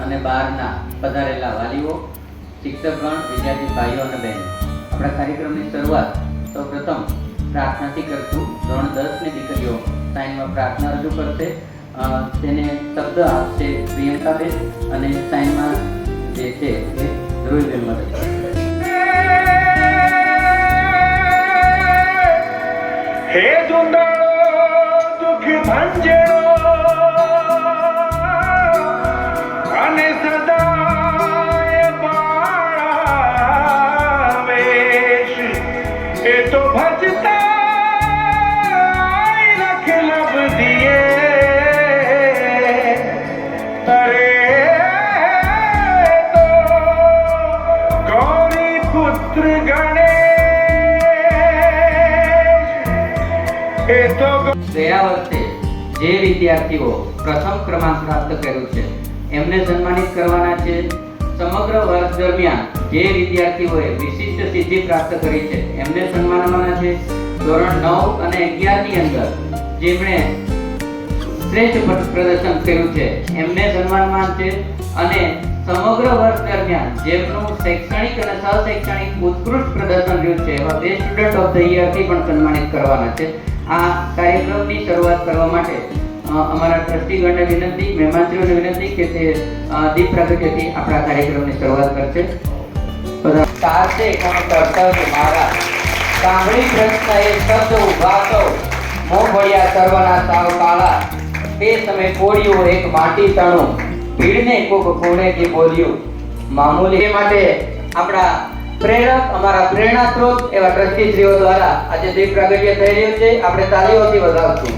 અને બહારના પધારેલા વાલીઓ, શિક્ષકગણ, વિદ્યાર્થી ભાઈઓ અને બહેનો, આપણા કાર્યક્રમની શરૂઆત સૌપ્રથમ પ્રાર્થનાથી કરશું. ધોરણ 10 ની દીકરીઓ સાઈનમાં પ્રાર્થના રજૂ કરશે. તેને શબ્દ આપશે પ્રિયંકાબેન અને સાઈનમાં જે છે એ ધ્રુવીબેન મદદ કરશે. હે દુંદાળો દુઃખ ભંજેરો અને સદાય બાળાવેશ, એ તો ભજતા લખ લબ દિએ અરે તો ગૌરી પુત્ર ગયા વર્ષે જે વિદ્યાર્થીઓ પ્રથમ ક્રમાંક પ્રાપ્ત કર્યો છે એમને સન્માનિત કરવાના છે. સમગ્ર વર્ષ દરમિયાન જે વિદ્યાર્થીઓએ વિશિષ્ટ સિદ્ધિ પ્રાપ્ત કરી છે એમને સન્માનવાના છે. ધોરણ 9 અને 11 ની અંદર જેમણે શ્રેષ્ઠ પ્રદર્શન કર્યું છે એમને સન્માનવાન છે. અને સમગ્ર વર્ષ દરમિયાન જેમનું શૈક્ષણિક અને સહશૈક્ષણિક ઉત્કૃષ્ટ પ્રદર્શન રહ્યું છે એવા best student of the year થી પણ સન્માનિત કરવાના છે. આ કાર્યક્રમની શરૂઆત કરવા માટે અમારા ટ્રસ્ટીગણને વિનંતી, મહેમાનશ્રીઓને વિનંતી કે તે દીપ પ્રાગટ્યથી આપણા કાર્યક્રમની શરૂઆત કરશે. તારશે કોણ કર્તવ્ય મારા, સાંભળી પ્રશ્ન એ શબ્દ ઉભા સૌ, મોં ભળ્યા સર્વના સાવ કાળા, તે સમય કોળિયો એક માટી તણું, ભીડને કોક કોણેથી બોલ્યું મામૂલી. એ માટે આપણા પ્રેરક, અમારા પ્રેરણા સ્ત્રોત એવા ટ્રસ્ટીશ્રીઓ દ્વારા આજે દીપ પ્રાગટ્ય થઈ રહ્યું છે. આપણે તાળીઓથી વધાવશું.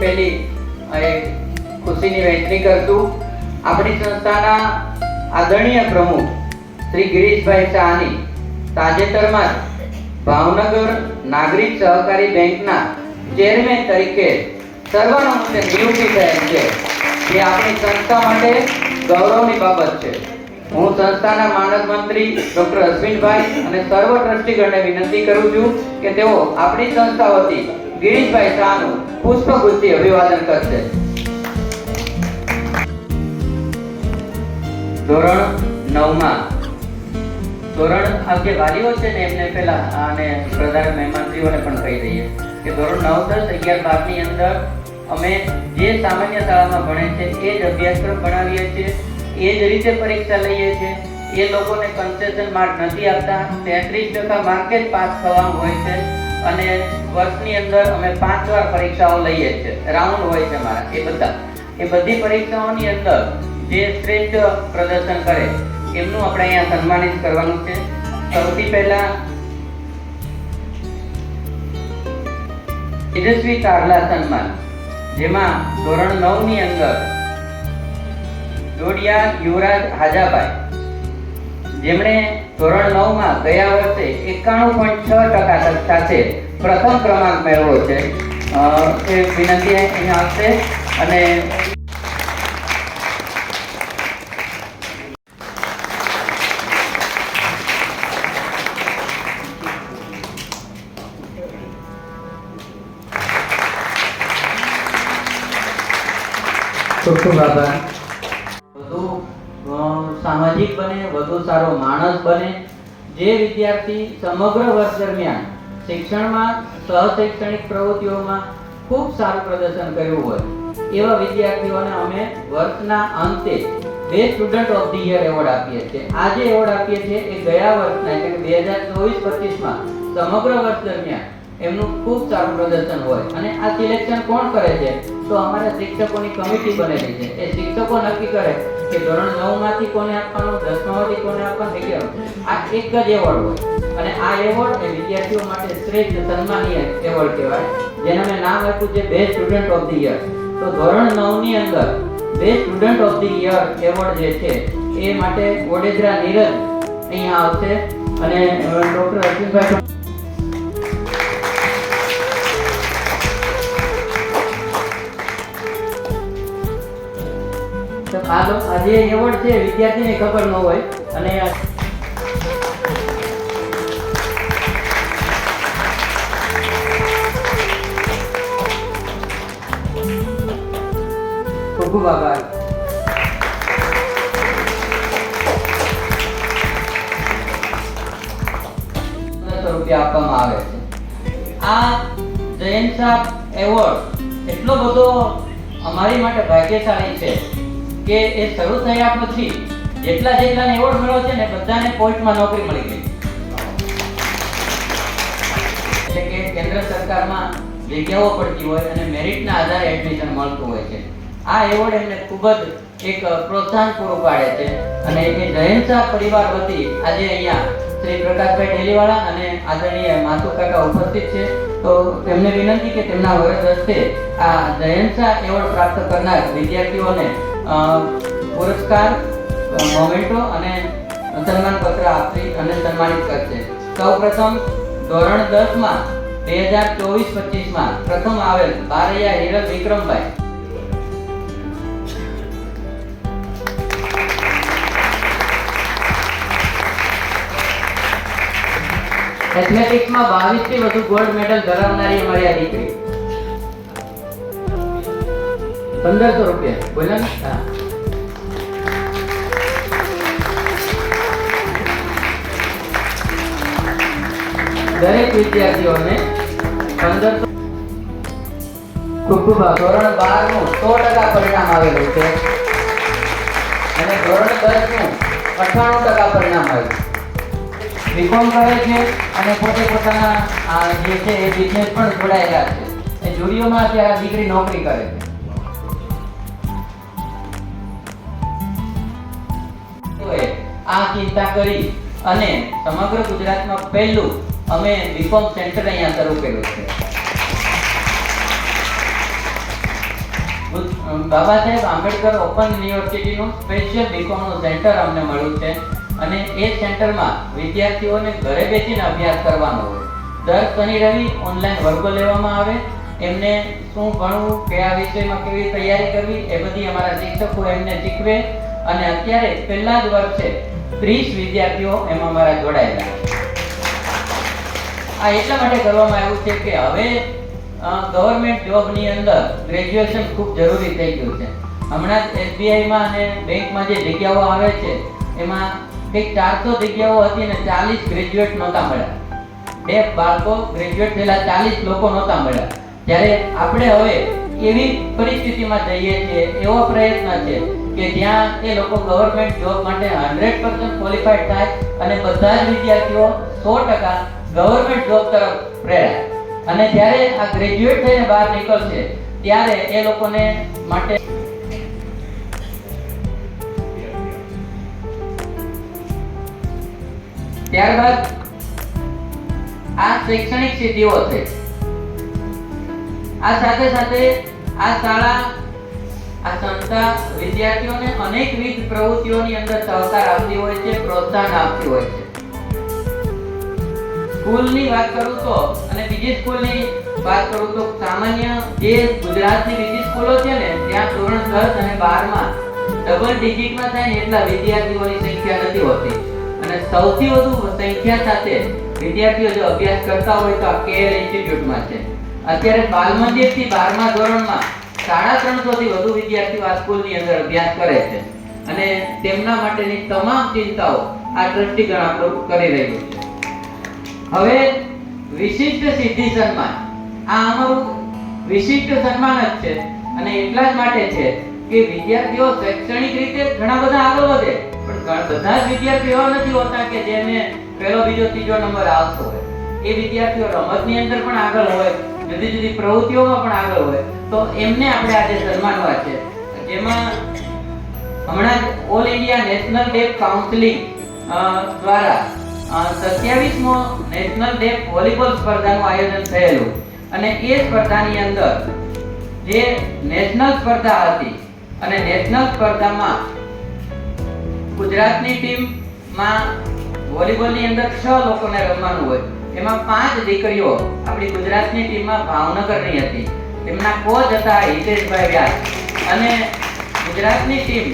પહેલી ખુશીની વહેંચણી કરશું. આપણી સંસ્થાના આદરણીય પ્રમુખ શ્રી ગિરીશભાઈ શાહની તાજેતરમાં ભાવનગર નાગરિક સહકારી બેંકના ચેરમેન તરીકે સર્વાનુમતે નિયુક્તિ થયેલ છે, જે આપણી સંસ્થા માટે ગૌરવની બાબત છે. હું સંસ્થાના માનદ મંત્રી ડોક્ટર અશ્વિનભાઈ અને સર્વ ટ્રસ્ટીગણને વિનંતી કરું છું કે તેઓ આપણી સંસ્થા વતી ગિરીશભાઈ શાહનું પુષ્પગુચ્છથી અભિવાદન કરશે. ધોરણ 9 આ જે વાલીઓ છે ને એમને પહેલા અને પ્રધાન મહેમાનશ્રીઓને પણ કહી દઈએ કે ધોરણ 9, 10, 11, 12 ની અંદર અમે જે સામાન્ય શાળામાં ભણે છે એ જ અભ્યાસક્રમ ભણાવીએ છીએ, એ જ રીતે પરીક્ષા લઈએ છીએ. એ લોકોને કન્સેશન માર્ક નથી આપતા. 33% માર્કે જ પાસ થવાનું હોય છે. અને વર્ષની અંદર અમે 5 વાર પરીક્ષાઓ લઈએ છીએ, રાઉન્ડ હોય છે મારા. એ બધી પરીક્ષાઓની અંદર જે શ્રેષ્ઠ પ્રદર્શન કરે એમનું આપણે અહીંયા સન્માનિત કરવાનું છે. સૌથી પહેલા તેજસ્વી કારલા સન્માન, જેમાં ધોરણ 9 ની અંદર જોડિયા યુવરાજ હાજાભાઈ, જેમણે ધોરણ 9 માં ગયા વર્ષે 91.6% સાથે પ્રથમ ક્રમાંક મેળવ્યો છે. એ વિનંતી અહીંયા આવશે. અને ખૂબ ખૂબ આભાર. વધુ સામાજિક બને, વધુ સારો માણસ બને, જે વિદ્યાર્થી સમગ્ર વર્ષ દરમિયાન શિક્ષણમાં, સહશૈક્ષણિક પ્રવૃત્તિઓમાં ખૂબ સારું પ્રદર્શન કર્યું હોય એવા વિદ્યાર્થીઓને અમે વર્ષના અંતે best student of the year award આપીએ છીએ. આ જે એવોર્ડ આપીએ છીએ એ ગયા વર્ષના એટલે કે 2024-25માં સમગ્ર વર્ષ દરમિયાન એમનું ખૂબ સારું પ્રદર્શન હોય. અને આ સિલેક્શન કોણ કરે છે? તો અમારા શિક્ષકોની કમિટી બનેલી છે. એ શિક્ષકો નક્કી કરે કે ધોરણ 9 માંથી કોને આપવાનું, 10 માંથી કોને આપવાનું, 11. આ એક જ એવોર્ડ હોય. અને આ એવોર્ડ એ વિદ્યાર્થીઓ માટે શ્રેષ્ઠ સન્માનીય એવોર્ડ કહેવાય, જેને મેં નામ આપ્યું છે best student of the year. તો ધોરણ 9 ની અંદર best student of the year award જે છે એ માટે વડોદરા નીરજ અહીંયા આવશે. અને ડોક્ટર અશ્વિનભાઈ આજે એવોર્ડ છે વિદ્યાર્થીને ખબર ન હોય. અને ખૂબ ખૂબ આભાર. 1500 રૂપિયા આપવામાં આવે છે. આ જયંત શાહ એવોર્ડ એટલો બધો અમારી માટે ભાગ્યશાળી છે કે એ શરૂ થયા પછી જેટલાને એવોર્ડ મળ્યો છે ને બધાને પોસ્ટમાં નોકરી મળી ગઈ. એટલે કે કેન્દ્ર સરકારમાં જગ્યાઓ પડતી હોય અને મેરિટના આધારે એડમિશન મળતું હોય છે. આ એવોર્ડ એમને ખૂબ જ એક પ્રોત્સાહન પૂરું પાડે છે અને એ જયંત શાહ પરિવાર વતી આજે અહીંયા શ્રી પ્રકાશભાઈ ડેલીવાળા અને આદરણીય માથુ કાકા ઉપસ્થિત છે. તો તેમને વિનંતી કે તેમના વરદ હસ્તે આ જયંત શાહ એવોર્ડ પ્રાપ્ત કરનાર વિદ્યાર્થીઓને પુરસ્કાર, મોમેન્ટો અને સન્માનપત્ર આપી અને સન્માનિત કરશે. સૌપ્રથમ ધોરણ 10 માં 2024-25 માં પ્રથમ આવેલ બારૈયા હિરલ વિક્રમભાઈ. એથ્લેટિક્સમાં 22 થી વધુ ગોલ્ડ મેડલ ધરાવનારી અમારી આ દીકરી. 1500 રૂપિયા બોલો ને. હા. દરેક વિદ્યાર્થીઓને 1500. ખૂબ ખૂબ ધોરણ 12 નું 100% પરિણામ આવેલું છે અને ધોરણ 10 નું 98% પરિણામ આવ્યું. બીકોમ કરે છે અને પોતે પોતાના જે છે એ બિઝનેસ પણ જોડાયેલા છે. એ જુડીઓમાં અત્યારે દીકરી નોકરી કરે છે. આ ચિંતા કરી અને સમગ્ર ગુજરાતમાં પહેલું અમે બીકોમ સેન્ટર અહીંયા શરૂ કર્યું છે. Baba Saheb Ambedkar open યુનિવર્સિટીનું special બીકોમનું centre અમને મળ્યું છે અને એ સેન્ટરમાં વિદ્યાર્થીઓને ઘરે બેસીને અભ્યાસ કરવાનો હોય. દર શનિ રવિ ઓનલાઈન વર્ગો લેવામાં આવે. એમને શું ભણવું, કયા વિષયમાં કેવી તૈયારી કરવી એ બધી અમારા શિક્ષકો એમને શીખવે અને અત્યારે પહેલા જ વર્ષે 30 વિદ્યાર્થીઓ એમાં અમારા જોડાયેલા. આ એટલા માટે કરવામાં આવ્યું છે કે હવે ગવર્મેન્ટ જોબની અંદર ગ્રેજ્યુએશન ખૂબ જરૂરી થઈ ગયું છે. હમણાં જ SBIમાં અને બેંકમાં જે જગ્યાઓ આવે છે એમાં કંઈક 400 જગ્યાઓ હતી ને 40 ગ્રેજ્યુએટ નહોતા મળ્યા. 2 બાળકો ગ્રેજ્યુએટ થયેલા 40 લોકો નહોતા મળ્યા. જ્યારે આપણે હવે એવી પરિસ્થિતિમાં જઈએ છીએ, એવો પ્રયત્ન છે કે જ્યાં એ લોકો ગવર્મેન્ટ જોબ માટે 100% ક્વોલિફાઈડ થાય અને બધા જ વિદ્યાર્થીઓ 100% ગવર્મેન્ટ જોબ તરફ પ્રેરાય. અને જ્યારે આ ગ્રેજ્યુએટ થઈને બહાર નીકળશે ત્યારે એ લોકોને માટે ત્યારબાદ આ શૈક્ષણિક સિદ્ધિઓ છે. આ સાથે સાથે આ શાળા, આ સંસ્થા વિદ્યાર્થીઓને અનેકવિધ પ્રવૃત્તિઓની અંદર સહકાર આપતી હોય છે, પ્રોત્સાહન આપતી હોય છે. સ્કૂલની વાત કરું તો અને બીજી સ્કૂલની વાત કરું તો સામાન્ય જે ગુજરાતની બીજી સ્કૂલો છે ને ત્યાં ધોરણ 10 અને 12 માં ડબલ ડિજિટમાં થાય ને એટલા વિદ્યાર્થીઓની સંખ્યા નથી હોતી અને સૌથી વધુ સંખ્યા સાથે વિદ્યાર્થીઓ જો અભ્યાસ કરતા હોય તો આ કેએલ ઇન્સ્ટિટ્યૂટમાં છે. અત્યારે બાલમંદિરથી 12મા ધોરણમાં 350 થી વધુ વિદ્યાર્થીઓ આ સ્કૂલની અંદર અભ્યાસ કરે છે અને તેમના માટેની તમામ ચિંતાઓ આ ટ્રસ્ટીગણ આપણું કરી રહ્યું છે. હવે વિશિષ્ટ સિદ્ધિ સન્માન, આ અમારું વિશિષ્ટ સન્માન જ છે અને એટલા જ માટે છે કે વિદ્યાર્થીઓ શૈક્ષણિક રીતે ઘણા બધા આગળ વધે પણ બધા જ વિદ્યાર્થીઓ એવા નથી હોતા કે જેને પહેલો, બીજો, ત્રીજો નંબર આવતો હોય. એ વિદ્યાર્થીઓ રમતની અંદર પણ આગળ હોય, જુદી જુદી પ્રવૃત્તિઓમાં પણ આગળ હોય. તો એમને આપણે આજે સન્માનવા છે. જેમાં હમણાં જ all India national deaf counselling દ્વારા 27મો નેશનલ ડેફ વોલીબોલ સ્પર્ધાનું આયોજન થયેલું અને એ સ્પર્ધાની અંદર જે નેશનલ સ્પર્ધા હતી અને નેશનલ સ્પર્ધામાં ગુજરાતની ટીમમાં વોલીબોલની અંદર 6 લોકોને રમવાનું હોય. એમાં 5 દીકરીઓ આપણી ગુજરાતની ટીમમાં ભાવનગરની હતી. તેમના કોચ હતા હિતેશભાઈ વ્યાસ અને ગુજરાતની ટીમ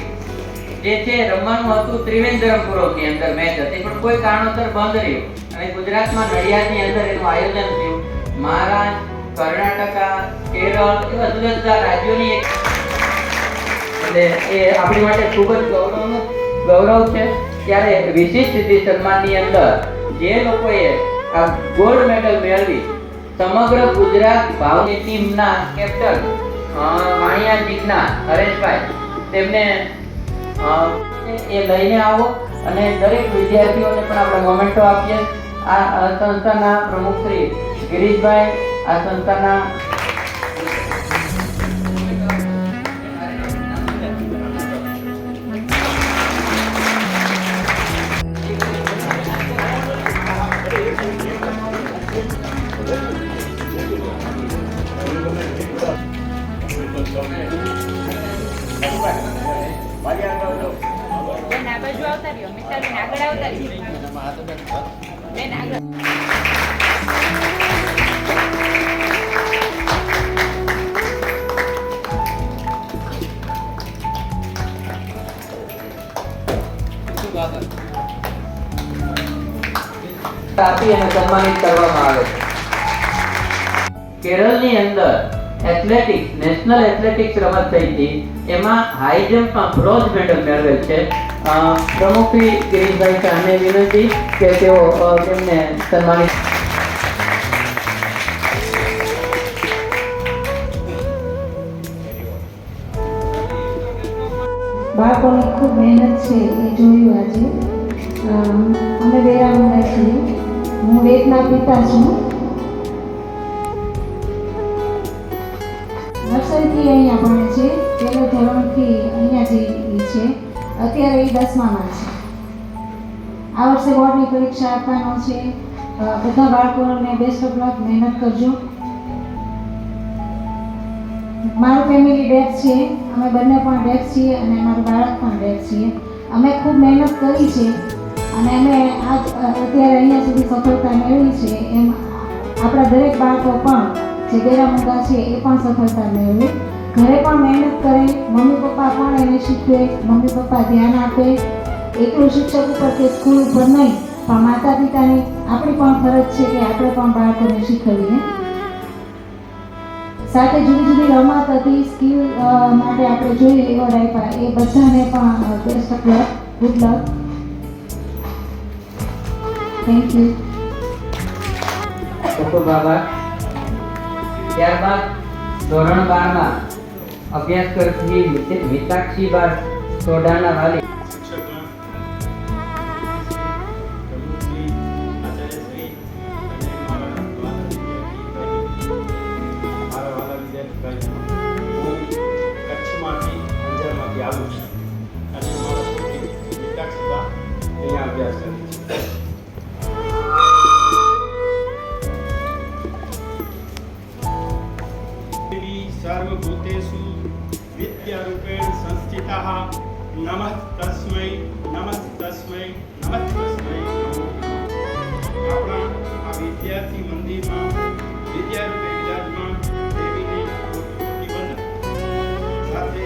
જે છે રમવાનું હતું ત્રિવેન્દ્રપુરમની અંદર મેચ હતી પણ કોઈ કારણોસર બંધ રહ્યું અને ગુજરાતમાં નડિયાદની અંદર એનું આયોજન થયું. મહારાષ્ટ્ર, કર્ણાટક, કેરળ એવા જુદા જુદા રાજ્યોની એક એટલે એ આપણી માટે ખૂબ જ ગૌરવ છે. ત્યારે વિશિષ્ટ સિદ્ધિ સન્માનની અંદર જે લોકોએ આ ગોલ્ડ મેડલ મેળવી સમગ્ર ગુજરાત ભાવની ટીમના કેપ્ટન વાણિયા જીજ્ઞા હરેશભાઈ, તેમને એ લઈને આવો અને દરેક વિદ્યાર્થીઓને પણ આપણે મોમેન્ટો આપીએ. આ સંસ્થાના પ્રમુખ શ્રી ગિરીશભાઈ, આ સંસ્થાના આપી અને સન્માનિત કરવામાં આવે છે. કેરળની અંદર એથ્લેટિક્સ, નેશનલ એથ્લેટિક્સ રમત થઈ હતી, એમાં હાઈ જમ્પમાં બ્રોન્ઝ મેડલ મેળવેલ છે. પ્રમુખ શ્રી ગિરીશભાઈ શાહને વિનંતી કે તેઓ તેમને સન્માનિત. બાળકોની ખૂબ મહેનત છે એ જોયું આજે. અમે વેરામુંડા છીએ. હું વેદના પિતા છું. નર્સરીથી અહીંયા ભણે છે, પહેલો ધોરણથી અહીંયા જ છે. અત્યારે એ 10મામાં છે. આ વર્ષે બોર્ડની પરીક્ષા આપવાનો છે. બધા બાળકોને બેસ્ટ ઓફ લક, મહેનત કરજો. મારું ફેમિલી ડેફ છે, અમે બંને પણ ડેફ છીએ અને મારું બાળક પણ ડેફ છીએ. અમે ખૂબ મહેનત કરી છે અને અમે અત્યારે અહીંયા સુધી સફળતા મેળવી છે. એમ આપણા દરેક બાળકો પણ જે વેરામુંડા છે એ પણ સફળતા મેળવે. ઘરે પણ મહેનત કરે, મમ્મી પપ્પા પણ એને શીખવે, મમ્મી પપ્પા ધ્યાન આપે. એકલું શિક્ષક ઉપર કે સ્કૂલ ઉપર નહીં, પણ માતા પિતાની આપણી પણ ફરજ છે કે આપણે પણ બાળકોને શીખવીએ. સાથે જુદી જુદી રમત હતી, સ્કિલ માટે આપણે જોઈએ એવોર્ડ આપ્યા. એ બધાને પણ best of luck, good luck. Thank you. ખૂબ ખૂબ આભાર. ત્યારબાદ ધોરણ 12માં અભ્યાસ કરતી મિતાક્ષીબા સોઢાના વાલી કચ્છમાંથી અંજારમાંથી આવું છું અને મારા પુત્રી મિતાક્ષીબા અહીંયા અભ્યાસ કરે છે. સર્વભૂતેષુ વિદ્યારૂપેણ સંસ્થિતઃ નમઃ તસ્મૈ નમઃ તસ્મૈ નમઃ તસ્મૈ. આપણા આ વિદ્યાર્થી મંદિરમાં વિદ્યારૂપે વિરાજમાન દેવીને વંદન સાથે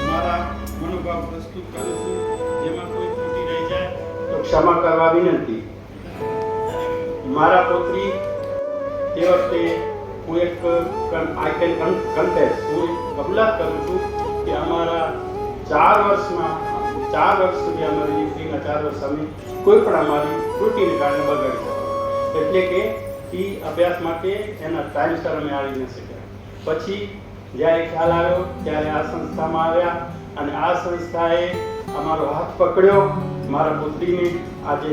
મારા મનોભાવ પ્રસ્તુત કરું છું. જેમાં કોઈ ત્રુટિ રહી જાય તો ક્ષમા કરવા વિનંતી. મારા પુત્રી તે વખતે હું એક આઈ કેન કન્ફેસ, હું કબૂલાત કરું છું કે અમારા 4 વર્ષ સુધી અમારી દીકરીના 4 વર્ષ અમે કોઈ પણ અમારી ત્રુટિને કારણે બગાડી શક્યા. એટલે કે એ અભ્યાસ માટે એના ટાઈમસર અમે આવી ન શક્યા. પછી જ્યારે ખ્યાલ આવ્યો ત્યારે આ સંસ્થામાં આવ્યા અને આ સંસ્થાએ અમારો હાથ પકડ્યો. મારા પુત્રીને આજે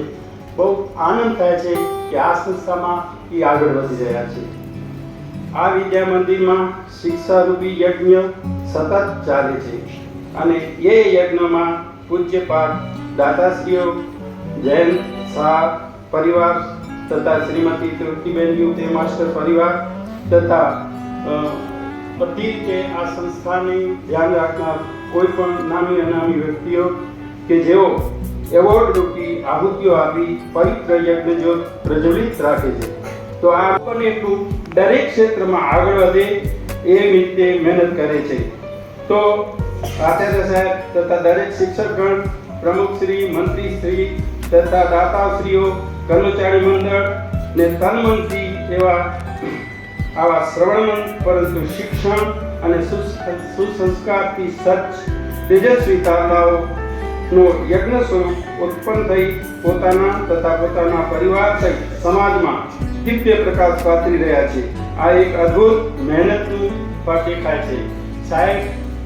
બહુ આનંદ થાય છે કે આ સંસ્થામાં એ આગળ વધી રહ્યા છે. આ વિદ્યા મંદિરમાં શિક્ષારૂપી યજ્ઞ સતત ચાલે છે અને એ યજ્ઞમાં પૂજ્યપાઠ દાતાશ્રીઓ, જૈન શાહ પરિવાર તથા શ્રીમતી તૃપ્તિબેન યુતે માસ્ટર પરિવાર તથા બધી રીતે આ સંસ્થાને ધ્યાન રાખનાર કોઈ પણ નામી અનામી વ્યક્તિઓ કે જેઓ એવોર્ડ રૂપી આહુતિઓ આપી પવિત્ર યજ્ઞ જ્યોત પ્રજ્વલિત રાખે છે. તો આ પણ એટલું દરેક ક્ષેત્રમાં આગળ વધે એ રીતે મહેનત કરે છે. તો આચાર્ય સાહેબ તથા દરેક શિક્ષકગણ, પ્રમુખશ્રી, મંત્રીશ્રી તથા દાતાશ્રીઓ, કર્મચારી મંડળ ને તન મનથી એવા આવા શ્રવણમંત પરંતુ શિક્ષણ અને સુસંસ્કારથી સજ્જ તેજસ્વી તારાઓનો યજ્ઞ સ્વરૂપ ઉત્પન્ન થઈ પોતાના તથા પોતાના પરિવાર સહિત સમાજમાં દિવ્ય પ્રકાશ પાથરી રહ્યા છે. આ એક અદ્ભુત મહેનતનું ફળ દેખાય છે. સાહેબ,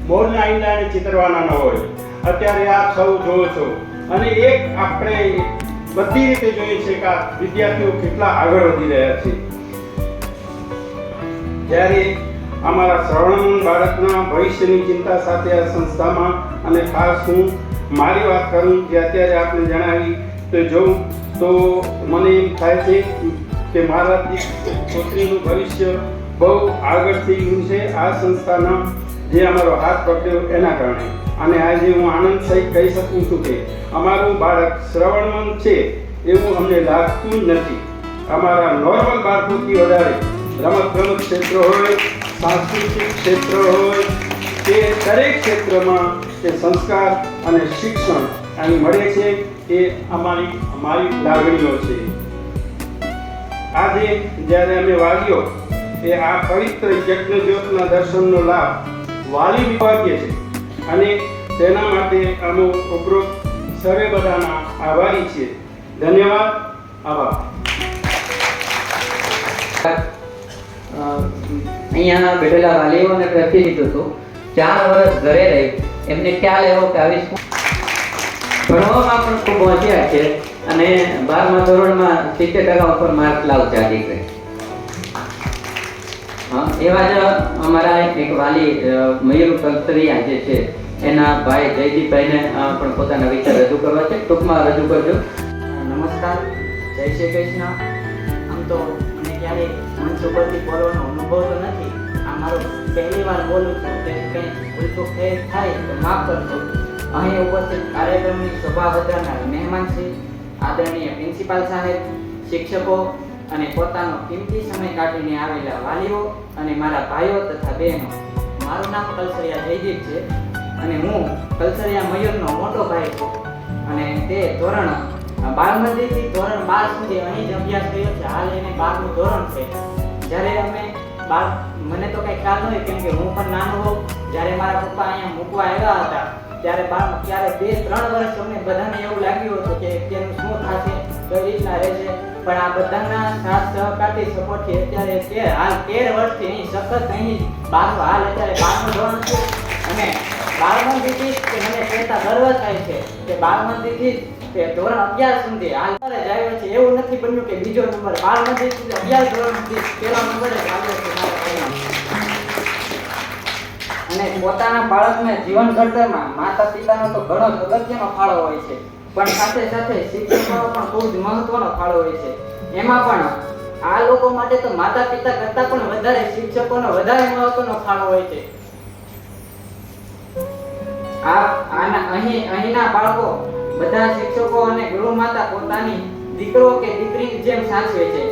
મોરના ઈંડાને ચિતરવાના ન હોય. અત્યારે આપ સૌ જોવો છો અને એક આપણે બધી રીતે જોઈએ છે કે આ વિદ્યાર્થીઓ કેટલા આગળ વધી રહ્યા છે. જ્યારે અમારા શ્રવણમન બાળકના ભવિષ્યની ચિંતા સાથે આ સંસ્થામાં અને ખાસ હું મારી વાત કરું કે અત્યારે આપને જણાવી તો જોઉં તો મને એમ થાય છે કે મારા પુત્રીનું ભવિષ્ય બહુ આગળ થઈ ગયું છે આ સંસ્થાના જે અમારો હાથ પકડ્યો એના કારણે. અને આજે હું આનંદ સહિત કહી શકું છું કે અમારું બાળક શ્રવણમન છે એવું અમને લાગતું જ નથી. અમારા નોર્મલ બાળકોથી વધારે રમતગમત ક્ષેત્ર હોય, સાંસ્કૃતિક ક્ષેત્ર હોય, તે દરેક ક્ષેત્રમાં તે સંસ્કાર અને શિક્ષણ અહીં મળે છે. એ અમારી લાગણીઓ છે. આજે જ્યારે અમે વાલીઓ એ આ પવિત્ર યજ્ઞજ્યોતના દર્શનનો લાભ વાલી વિભાગીએ છે અને તેના માટે અમે ઉપરોક્ત સર્વે બધાના આભારી છીએ. ધન્યવાદ. આભાર. અહીંયા બેઠેલા વાલીઓને પ્રત્યે કીધું હતું 4 વર્ષ ઘરે રહી એમને ખ્યાલ એવો કે આવી ભણવામાં પણ ખૂબ હોશિયાર છે અને 12મા ધોરણમાં 70% ઉપર માર્ક લાવતા દીકરે. એવા જ અમારા એક વાલી મયુર કલસરિયા જે છે એના ભાઈ જયદીપભાઈને પણ પોતાના વિચાર રજૂ કરવા છે. ટૂંકમાં રજૂ કરજો. નમસ્કાર, જય શ્રી કૃષ્ણ. આમ તો મને ક્યારેય મંચ ઉપરથી બોલવાનો અનુભવ તો નથી. આ મારો પહેલી વાર બોલું છું, તેથી કંઈ ભૂલચૂક થાય તો માફ કરજો. અહીં ઉપસ્થિત કાર્યક્રમની શોભા વધારનાર મહેમાન શ્રી, આદરણીય પ્રિન્સિપાલ સાહેબ, શિક્ષકો અને પોતાનો કિંમતી સમય કાઢીને આવેલા વાલીઓ અને મારા ભાઈઓ તથા બહેનો. મારું નામ કલસરિયા જયદીપ છે અને હું કલસરિયા મયુરનો મોટો ભાઈ છું અને તે ધોરણ બાળમંદિરથી ધોરણ 12 સુધી અહીં જ અભ્યાસ કર્યો છે. હાલ એને 12મું ધોરણ છે. જ્યારે અમે મને તો કંઈ ખ્યાલ નહોતો કેમ કે હું પણ નાનો હોઉં. જ્યારે મારા પપ્પા અહીંયા મૂકવા આવ્યા હતા ત્યારે 2-3 વર્ષ અમને બધાને એવું લાગ્યું હતું કે તેનું શું થશે, કઈ રીતના રહેશે. પણ આ બધાના સાથ સહકારથી સપોર્ટથી અત્યારે હાલ 13 વર્ષથી અહીં સતત અહીં હાલ અત્યારે 12મું ધોરણ છે અને બાળમંદિરથી મને કહેતા ગર્વ થાય છે કે બાળમંદિરથી તે ધોરણ 11 સુધી હાલ જ આવ્યો છે. એવું નથી બન્યું કે બીજો નંબર, બાળમંદિરથી 11 ધોરણ સુધી પહેલો નંબર જ આવ્યો છે મારા ભાઈનો. અને પોતાના બાળકને જીવન ઘડતરમાં માતા પિતાનો તો ઘણો જ અગત્યનો ફાળો હોય છે, પણ સાથે સાથે શિક્ષકોનો પણ ખૂબ જ મહત્વનો ફાળો હોય છે. એમાં પણ આ લોકો માટે તો માતા પિતા કરતાં પણ વધારે શિક્ષકોનો વધારે મહત્વનો ફાળો હોય છે. અહીંના બાળકો બધા શિક્ષકો અને ગુરુ માતા પોતાની દીકરો કે દીકરીની જેમ સાચવે છે.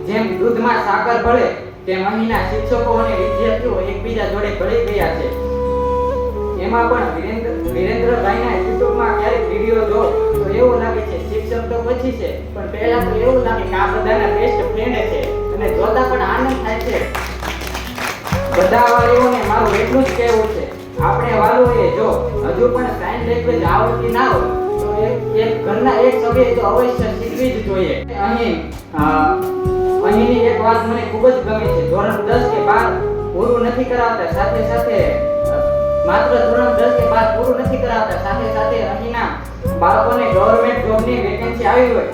જેમ દૂધમાં સાકર ભળે તેમ અહીંના શિક્ષકો અને વિદ્યાર્થીઓ એકબીજા જોડે ભળી ગયા છે. એમાં પણ વિરેન્દ્રભાઈના યુટ્યુબમાં ક્યારેક વિડીયો જો તો એવું લાગે છે શિક્ષક તો પછી છે, પણ પહેલા તો એવું લાગે કે આ બધાના બેસ્ટ ફ્રેન્ડ છે અને જોતા પણ આનંદ થાય છે. બધા વાલીઓને મારું એટલું જ કહેવું છે, આપણે વાલીઓએ જો હજુ પણ સાઇન લેંગ્વેજ આવડતી ના હોય તો એક ઘરના એક સભ્યએ તો અવશ્ય શીખવી જ જોઈએ. અહીંની એક વાત મને ખૂબ જ ગમે છે. ધોરણ 10 કે 12 પૂરું નથી કરાવતા, સાથે સાથે માત્ર ધોરણ 10 કે 12 પૂરું નથી કરાવતા, સાથે સાથે અહીંના બાળકોને ગવર્નમેન્ટ જોબની વેકેન્સી આવી હોય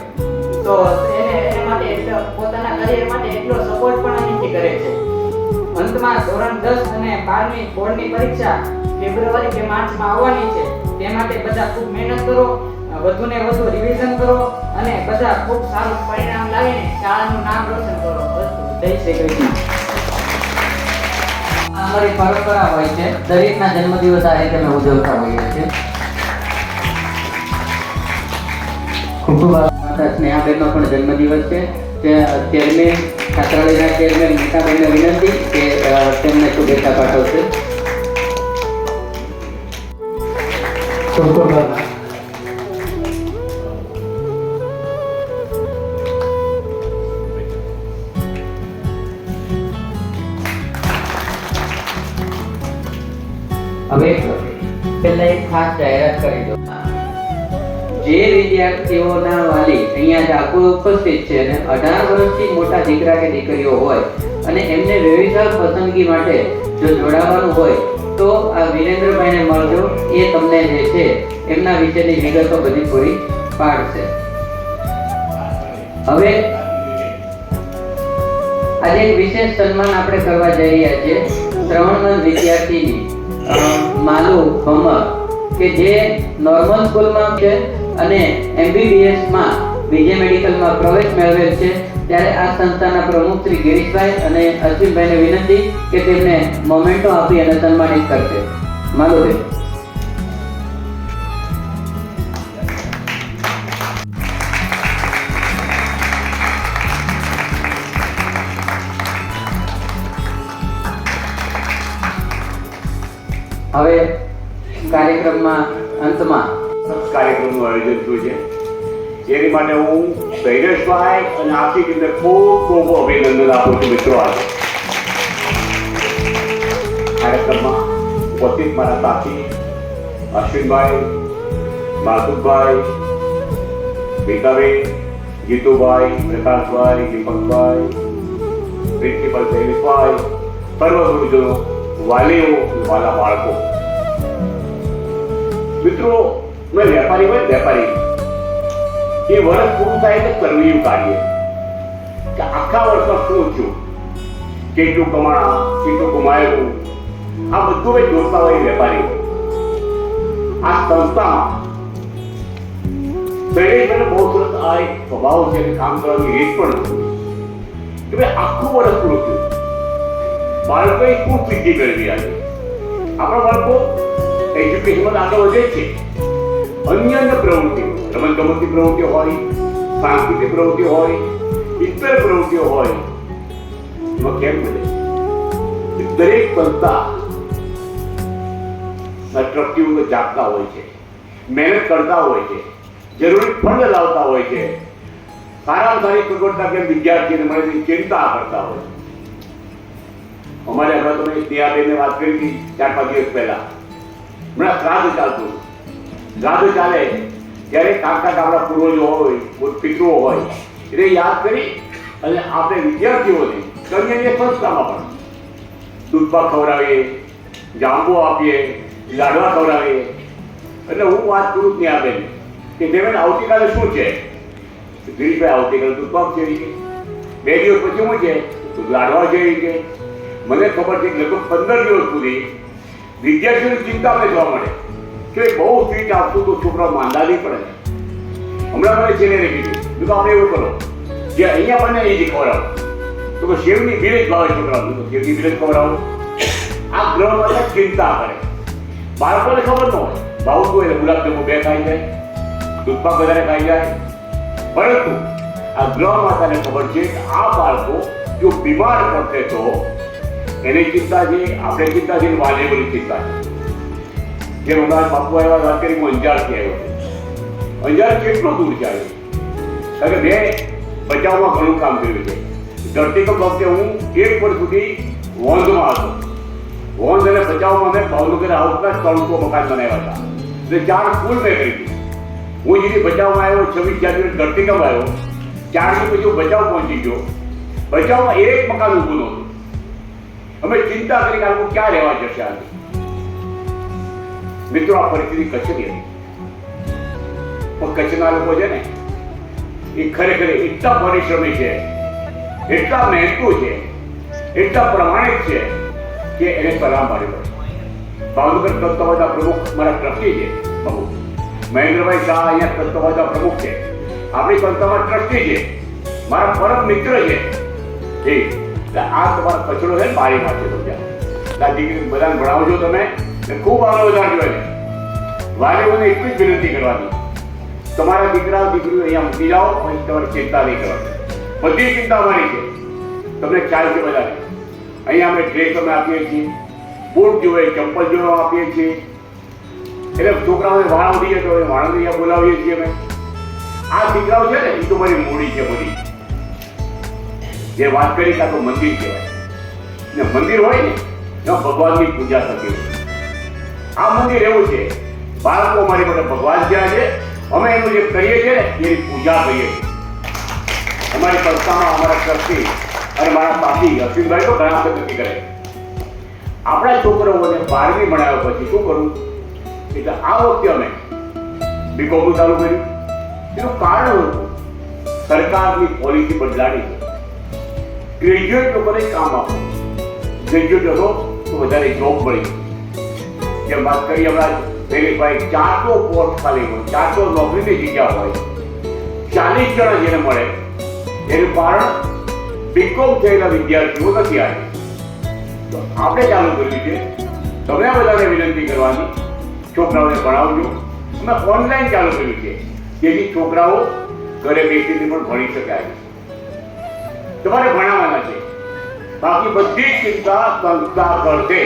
તો એને માટે પોતાના કરિયર માટે એટલો સપોર્ટ પણ અહીંથી કરે છે. અંતમાં ધોરણ 10 અને 12ની બોર્ડની પરીક્ષા ફેબ્રુઆરી કે માર્ચમાં આવવાની છે. તે માટે બધા ખૂબ મહેનત કરો, વધુને વધુ રિવિઝન કરો અને બધા ખૂબ સારું પરિણામ લાવીને શાળાનું નામ રોશન કરો. જય શ્રી કૃષ્ણ. અમારી પરંપરા હોય છે, દરેકના જન્મદિવસ આ રીતે અમે ઉજવતા હોઈએ છીએ. ખૂબ ખૂબ માતા સ્નેહાબેનનો પણ જન્મદિવસ છે. ચેરમેન છાત્રાલયના ચેરમેન મીઠાબેનને વિનંતી કે તેમને શુભેચ્છા પાઠવશે. ખાસ જાહેરાત કરી દો. જે વિદ્યાર્થીઓના વાલી અહીંયા ડાકોર ઉપસ્થિત છે અને 18 વર્ષથી મોટા દીકરા કે દીકરીઓ હોય અને એમને વ્યવસાય પસંદગી માટે જો જોડાવાનું હોય તો આ વિરેન્દ્રભાઈને મળજો. એ તમને જે છે એમના વિશેની વિગતો બધી પૂરી પાડશે. હવે આજે એક વિશેષ સન્માન આપણે કરવા જઈ રહ્યા છીએ શ્રવણવંત વિદ્યાર્થીની માલુ ભમર કે જે નોર્મલ સ્કૂલમાં છે અને MBBS માં વિજય મેડિકલમાં પ્રવેશ મેળવેલ છે. ત્યારે આ સંસ્થાના પ્રમુખ શ્રી ગિરીશભાઈ અને અશ્વિનભાઈને વિનંતી કે તેમને મોમેન્ટો આપી અને સન્માનિત કરશે. માલુભાઈ. હવે કાર્યક્રમમાં અંતમાં કાર્યક્રમનું આયોજન થયું છે. એની માટે હું શૈલેષભાઈ અને આખી ટીમને ખૂબ ખૂબ અભિનંદન આપું છું. મિત્રો, આજે કાર્યક્રમમાં ઉપસ્થિત મારા સાથી અશ્વિનભાઈ, માધુભાઈ, ભીખાબેન, જીતુભાઈ, પ્રકાશભાઈ, દીપકભાઈ, પ્રિન્સિપલ શૈલેષભાઈ, સર્વ ગુરુજનો, વાલીઓ, વાલા બાળકો. મિત્રો, મેં વેપારી હોય વેપારી એ વર્ષ પૂરું થાય એટલે કરવું કાર્ય કે આખા વર્ષમાં શું થયું, કેટલું કમાણા, કેટલું કમાયું, આ બધું મેં જોતા હોય વેપારી. આ સંસ્થામાં શૈલેષભાઈનો બહુ સરસ આ એક સ્વભાવ છે કે કામ કરવાની રીત પણ કે ભાઈ આખું વર્ષ પૂરું થયું, બાળકોએ શું સિદ્ધિ મેળવી. આજે આપણા બાળકો એજ્યુકેશનમાં આગળ વધે છે. અન્ય પ્રવૃત્તિઓ, રમતગમતની પ્રવૃત્તિઓ હોય, સાંસ્કૃતિક પ્રવૃત્તિઓ હોય, ઇતર પ્રવૃત્તિઓ હોય, એમાં કેમ વધે? દરેક સંસ્થા ટ્રસ્ટીઓ જાગતા હોય છે, મહેનત કરતા હોય છે, જરૂરી ફંડ લાવતા હોય છે, સારામાં સારી સગવડતા કેમ વિદ્યાર્થીઓને મળે ચિંતા કરતા હોય છે. અમારે હમણાં તમે સ્નેહાબેનને વાત કરી હતી 4-5 દિવસ પહેલા. હમણાં શ્રાદ્ધ ચાલતું. શ્રાદ્ધ ચાલે ત્યારે કાકા આપણા પૂર્વજો હોય, પિતૃઓ હોય એટલે યાદ કરી અને આપણે વિદ્યાર્થીઓને કન્યાની સંસ્થામાં પણ દૂધપાક ખવડાવીએ, જાંબુ આપીએ, લાડવા ખવડાવીએ. એટલે હું વાત કરું સ્નેહાબેન કે જેમને આવતીકાલે શું છે? ગિરીશભાઈ આવતીકાલે દૂધપાક છે, 2 દિવસ પછી શું છે? લાડવા છે. મને ખબર છે કે લગભગ 15 દિવસ સુધી વિદ્યાર્થીઓની ચિંતા અમને જોવા મળે કે બહુ સ્વીટ આપતું તો છોકરાઓ માંદા નહીં પડે. હમણાં મને છેલ્લે કીધું તમે એવું કરો જે અહીંયા બને એ જ ખવડાવો. તો શેવની બિલ જ ભાવે છોકરાઓ, શેવની બિલ જ ખવડાવો. આ ગ્રહ માટે ચિંતા કરે. બાળકોને ખબર ન હોય, ભાવતું હોય ગુલાબજાંબુ 2 ખાઈ જાય, દૂધપાક વધારે ખાઈ જાય. પરંતુ આ ગ્રહ માતાને ખબર છે કે આ બાળકો જો બીમાર પડશે તો એની ચિંતા છે, આપણે ચિંતા છે, વાલીઓની ચિંતા છે. જે હમણાં બાપુ આવ્યા વાત કરી, હું અંજારથી આવ્યો છું. અંજાર કેટલું દૂર છે આવ્યો? કારણ કે મેં બચાવમાં ઘણું કામ કર્યું છે. ધરતીકંપ વખતે હું 1 વર્ષ સુધી વોંધમાં હતો. વોંધ અને બચાવમાં મેં ભાવનગર હાઉસના 300 મકાન બનાવ્યા હતા. એટલે 4 સ્કૂલ મેં કરી હતી. હું જેથી બચાવમાં આવ્યો 26 જાન્યુઆરી ધરતીકંપ આવ્યો, 4 દિવસ પછી હું બચાવ પહોંચી ગયો. બચાવમાં 1 મકાન ઊભું નહોતું. અમે ચિંતા કરી કે આ ક્યાં રહેવા જશે. આજે મિત્રો, આ પરિસ્થિતિ કચ્છની હતી. પણ કચ્છના લોકો છે ને એ ખરેખર એટલા પરિશ્રમી છે, એટલા મહેનતુ છે, એટલા પ્રમાણિક છે કે એને સલામ પાડવી પડે. ભાવનગર સંસ્થાવાદા પ્રમુખ મારા ટ્રસ્ટી છે, બહુ મહેન્દ્રભાઈ શાહ અહીંયા સંસ્થાવાદા પ્રમુખ છે. આપણી સંસ્થામાં ટ્રસ્ટી છે, મારા પરમ મિત્ર છે. આ તમારો કચરો છે ને બારીમાં છે. સમજ્યા? દીકરી બધાને ભણાવજો તમે, ખૂબ આગળ વધારજો. એને વાલીઓને એટલી જ વિનંતી કરવાની, તમારા દીકરા દીકરીઓ અહીંયા મૂકી જાઓ, પછી તમારે ચિંતા નહીં કરવાની. બધી ચિંતા અમારી છે, તમને ખ્યાલ છે બધાને. અહીંયા અમે ડ્રેસ અમે આપીએ છીએ, બૂટ જોઈએ, ચંપલ જોવા આપીએ છીએ. એટલે છોકરાઓને વાળ ઉડી જાય તો વાળંદ અહીંયા બોલાવીએ છીએ અમે. આ દીકરાઓ છે ને એ તો મારી મૂડી છે બધી. જે વાત કરી કાં તો મંદિર કહેવાય ને, મંદિર હોય ને એમાં ભગવાનની પૂજા થતી હોય. આ મંદિર એવું છે બાળકો અમારી માટે ભગવાન થયા છે. અમે એનું જે કરીએ છીએ ને એની પૂજા કરીએ છીએ. અમારી સંસ્થામાં અમારા ટ્રસ્ટી અને મારા સાથી અશ્વિનભાઈ તો ઘણા વખત નક્કી કરે આપણા છોકરાઓને 12મી ભણાવ્યા પછી શું કરવું. એટલે આ વખતે અમે બીકોમ ચાલુ કર્યું. એનું કારણ હતું સરકારની પોલિસી બદલાણી છે. ગ્રેજ્યુએટ લોકોને કામ આપવું. ગ્રેજ્યુએટ હતો તો વધારે જોબ મળી. જેમ વાત કરી હમણાં ભાઈ 400 પોસ્ટ ખાલી હોય, 400 નોકરીની જગ્યા હોય, 40 જણા જેને મળે એનું કારણ બીકોમ થયેલા વિદ્યાર્થીઓ નથી આવ્યા. તો આપણે ચાલુ કર્યું છે તમે બધાને વિનંતી કરવાની છોકરાઓને ભણાવજો. અમે ઓનલાઈન ચાલુ કર્યું છે જેથી છોકરાઓ ઘરે બેસીને પણ ભણી શકાય. તમારે ભણાવવાના છે, બાકી બધી જ ચિંતા સંસ્થા કરશે.